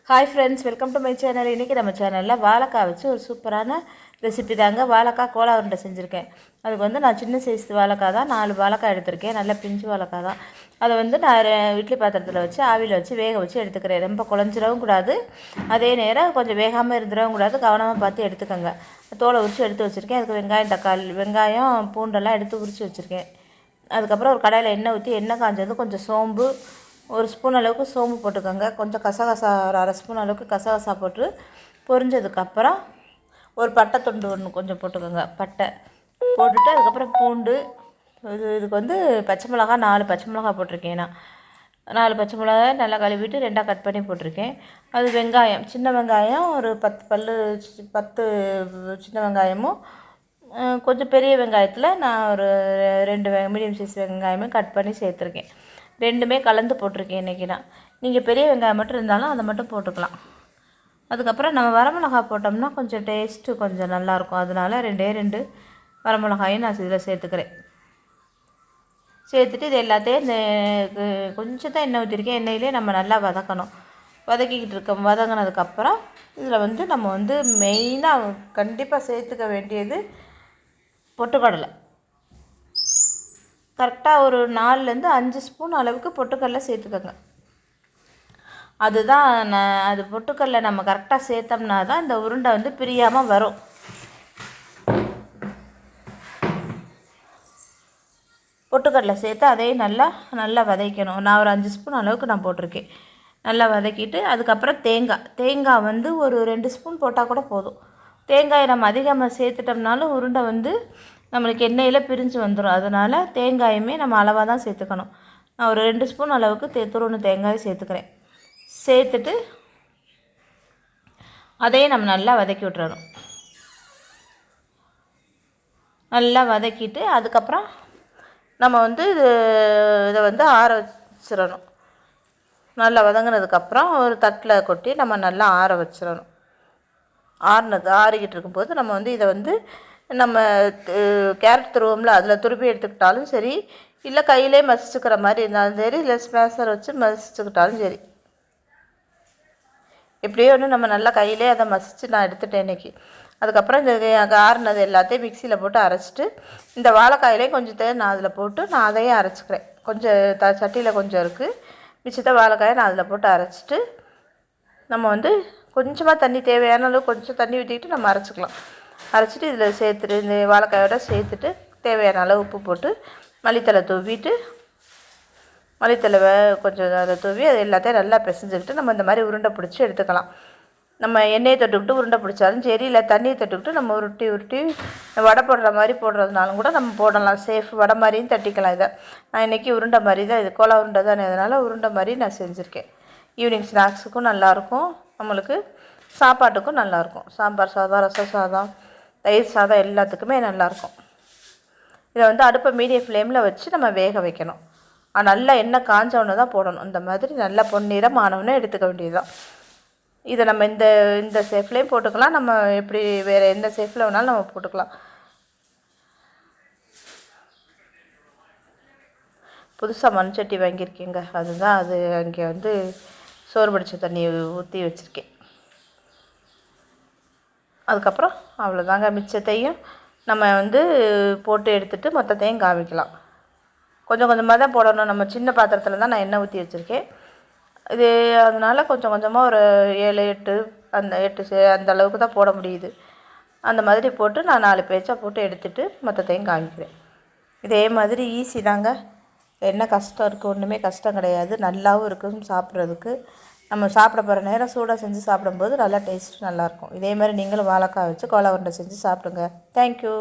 Hi friends, welcome to my channel. இன்றைக்கி நம்ம சேனலில் வாழைக்காய் வச்சு ஒரு சூப்பரான ரெசிபி தாங்க. வாழைக்காய் கோலா உருண்டை செஞ்சுருக்கேன். அதுக்கு வந்து நான் சின்ன சைஸ் வாழைக்காய் தான் 4 வாழைக்காய் எடுத்திருக்கேன். நல்ல பிஞ்சு வாழைக்காய் தான். அதை வந்து நான் இட்லி பாத்திரத்தில் வச்சு ஆவியில் வச்சு வேக வச்சு எடுத்துக்கிறேன். ரொம்ப குழஞ்சிடவும் கூடாது, அதே நேரம் கொஞ்சம் வேகாமல் இருந்துடவும் கூடாது. கவனமாக பார்த்து எடுத்துக்கோங்க. தோலை உரித்து எடுத்து வச்சுருக்கேன். அதுக்கு வெங்காயம், தக்காளி, வெங்காயம், பூண்டெல்லாம் எடுத்து உரித்து வச்சுருக்கேன். அதுக்கப்புறம் ஒரு கடாயில் எண்ணெய் ஊற்றி எண்ணெய் காஞ்சது கொஞ்சம் சோம்பு, ஒரு ஸ்பூன் அளவுக்கு சோம்பு போட்டுக்கோங்க. கொஞ்சம் கசகசா ஒரு அரை ஸ்பூன் அளவுக்கு கசகசா போட்டு பொரிஞ்சதுக்கப்புறம் ஒரு பட்டை துண்டு ஒன்று கொஞ்சம் போட்டுக்கோங்க. பட்டை போட்டுட்டு அதுக்கப்புறம் பூண்டு, இதுக்கு வந்து பச்சை மிளகா 4 பச்சை மிளகா போட்டிருக்கேன். நான் 4 பச்சை மிளகாய் நல்லா கழுவிட்டு 2ஆக கட் பண்ணி போட்டிருக்கேன். அது வெங்காயம், சின்ன வெங்காயம் ஒரு 10 சின்ன வெங்காயமும், கொஞ்சம் பெரிய வெங்காயத்தில் நான் ஒரு 2 மீடியம் சைஸ் வெங்காயமும் கட் பண்ணி சேர்த்துருக்கேன். 2மே கலந்து போட்டிருக்கேன் இன்றைக்கி நான். நீங்கள் பெரிய வெங்காயம் மட்டும் இருந்தாலும் அதை மட்டும் போட்டுக்கலாம். அதுக்கப்புறம் நம்ம வரமிளகா போட்டோம்னா கொஞ்சம் டேஸ்ட்டு கொஞ்சம் நல்லாயிருக்கும். அதனால் 2 வரமிளகாயும் நான் இதில் சேர்த்துக்கிறேன். சேர்த்துட்டு இது எல்லாத்தையும் இந்த கொஞ்சம் தான் எண்ணெய் ஊற்றிருக்கேன். எண்ணெயிலே நம்ம நல்லா வதக்கணும். வதங்கினதுக்கப்புறம் இதில் வந்து நம்ம வந்து மெயினாக கண்டிப்பாக சேர்த்துக்க வேண்டியது பொட்டுக்கடலை. கரெக்டாக ஒரு 4லேருந்து 5 ஸ்பூன் அளவுக்கு பொட்டுக்கடலை சேர்த்துக்கோங்க. அதுதான் அது பொட்டுக்கடலை நம்ம கரெக்டாக சேர்த்தோம்னா தான் இந்த உருண்டை வந்து பிரியாமல் வரும். பொட்டுக்கடலை சேர்த்து அதையும் நல்லா வதக்கணும். நான் ஒரு 5 ஸ்பூன் அளவுக்கு நான் போட்டிருக்கேன். நல்லா வதக்கிட்டு அதுக்கப்புறம் தேங்காய் வந்து ஒரு 2 ஸ்பூன் போட்டால் கூட போதும். தேங்காயை நம்ம அதிகமாக சேர்த்துட்டோம்னாலும் உருண்டை வந்து நம்மளுக்கு எண்ணெயில் பிரிஞ்சு வந்துடும். அதனால் தேங்காயுமே நம்ம அளவாக தான் சேர்த்துக்கணும். நான் ஒரு 2 ஸ்பூன் அளவுக்கு துருவன தேங்காயை சேர்த்துக்கிறேன். சேர்த்துட்டு அதையும் நம்ம நல்லா வதக்கி விட்டுறணும். நல்லா வதக்கிட்டு அதுக்கப்புறம் நம்ம வந்து இதை வந்து ஆற வச்சிடணும். நல்லா வதங்கினதுக்கப்புறம் ஒரு தட்டில் கொட்டி நம்ம நல்லா ஆற வச்சிடணும். ஆறிக்கிட்டு இருக்கும்போது நம்ம வந்து இதை வந்து நம்ம கேரட் துருவோம்ல, அதில் துருப்பி எடுத்துக்கிட்டாலும் சரி, இல்லை கையிலே மசிச்சுக்கிற மாதிரி இருந்தாலும் சரி, இல்லை ஸ்பேசர் வச்சு மசிச்சுக்கிட்டாலும் சரி, எப்படியோ ஒன்று நம்ம நல்லா கையிலே அதை மசித்து நான் எடுத்துட்டேன் இன்றைக்கி. அதுக்கப்புறம் இந்த ஆறுனது எல்லாத்தையும் மிக்சியில் போட்டு அரைச்சிட்டு இந்த வாழைக்காயிலே கொஞ்சம் நான் அதில் போட்டு நான் அதையும் அரைச்சிக்கிறேன். கொஞ்சம் சட்டியில் கொஞ்சம் இருக்குது, மிச்சத்தை வாழைக்காயை நான் அதில் போட்டு அரைச்சிட்டு நம்ம வந்து கொஞ்சமாக தண்ணி, தேவையான அளவு கொஞ்சம் தண்ணி ஊற்றிக்கிட்டு நம்ம அரைச்சிக்கலாம். அரைச்சிட்டு இதில் சேர்த்துட்டு இந்த வாழைக்காயோட சேர்த்துட்டு தேவையான அளவு உப்பு போட்டு மல்லித்தலை தூவிட்டு மல்லித்தலை கொஞ்சம் அதை தூவி அது எல்லாத்தையும் நல்லா பிசைஞ்சுக்கிட்டு நம்ம இந்த மாதிரி உருண்டை பிடிச்சி எடுத்துக்கலாம். நம்ம எண்ணெயை தொட்டுக்கிட்டு உருண்டை பிடிச்சாலும் சரி, இல்லை தண்ணியை தொட்டுக்கிட்டு நம்ம உருட்டி வடை போடுற மாதிரி போடுறதுனாலும் கூட நம்ம போடலாம். சேஃப் வடை மாதிரியும் தட்டிக்கலாம். இதை நான் இன்றைக்கி உருண்டை மாதிரி தான், இது கோலா உருண்டை தானே, அதனால் உருண்டை மாதிரி நான் செஞ்சுருக்கேன். ஈவினிங் ஸ்நாக்ஸுக்கும் நல்லாயிருக்கும், நம்மளுக்கு சாப்பாட்டுக்கும் நல்லாயிருக்கும். சாம்பார் சாதம், ரசம் சாதம், தயிர் சாதம் எல்லாத்துக்குமே நல்லாயிருக்கும். இதை வந்து அடுப்பை மீடியம் ஃப்ளேமில் வச்சு நம்ம வேக வைக்கணும். நல்லா எண்ணெய் காஞ்சவொன்னே தான் போடணும். இந்த மாதிரி நல்லா பொன்னிறம் ஆனவொன்னே எடுத்துக்க வேண்டியதுதான். இதை நம்ம இந்த ஷேப்லேயும் போட்டுக்கலாம். நம்ம எப்படி வேறு எந்த ஷேப்பில் வேணாலும் நம்ம போட்டுக்கலாம். புதுசாக மண் சட்டி வாங்கியிருக்கேங்க, அதுதான் அது அங்கே வந்து சோறு வடித்த தண்ணி ஊற்றி வச்சுருக்கேன். அதுக்கப்புறம் அவ்வளோதாங்க, மிச்சத்தையும் நம்ம வந்து போட்டு எடுத்துகிட்டு மொத்தத்தையும் காமிக்கலாம். கொஞ்சம் கொஞ்சமாக தான் போடணும். நம்ம சின்ன பாத்திரத்தில் தான் நான் எண்ணெய் ஊற்றி வச்சுருக்கேன். இது அதனால் கொஞ்சம் கொஞ்சமாக ஒரு 7 8 அந்த அளவுக்கு தான் போட முடியுது. அந்த மாதிரி போட்டு நான் 4 பேச்சாக போட்டு எடுத்துகிட்டு மொத்தத்தையும் காமிக்கிறேன். இதே மாதிரி ஈஸி தாங்க, என்ன கஷ்டம் இருக்குது? ஒன்றுமே கஷ்டம் கிடையாது. நல்லாவும் இருக்கும் சாப்பிட்றதுக்கு. நம்ம சாப்பிட போகிற நேரம் சூடாக செஞ்சு சாப்பிடும்போது நல்லா டேஸ்ட்டு நல்லாயிருக்கும். இதே மாதிரி நீங்களும் வாழைக்காய் வச்சு கோலா உருண்டை செஞ்சு சாப்பிடுங்க. தேங்க்யூ.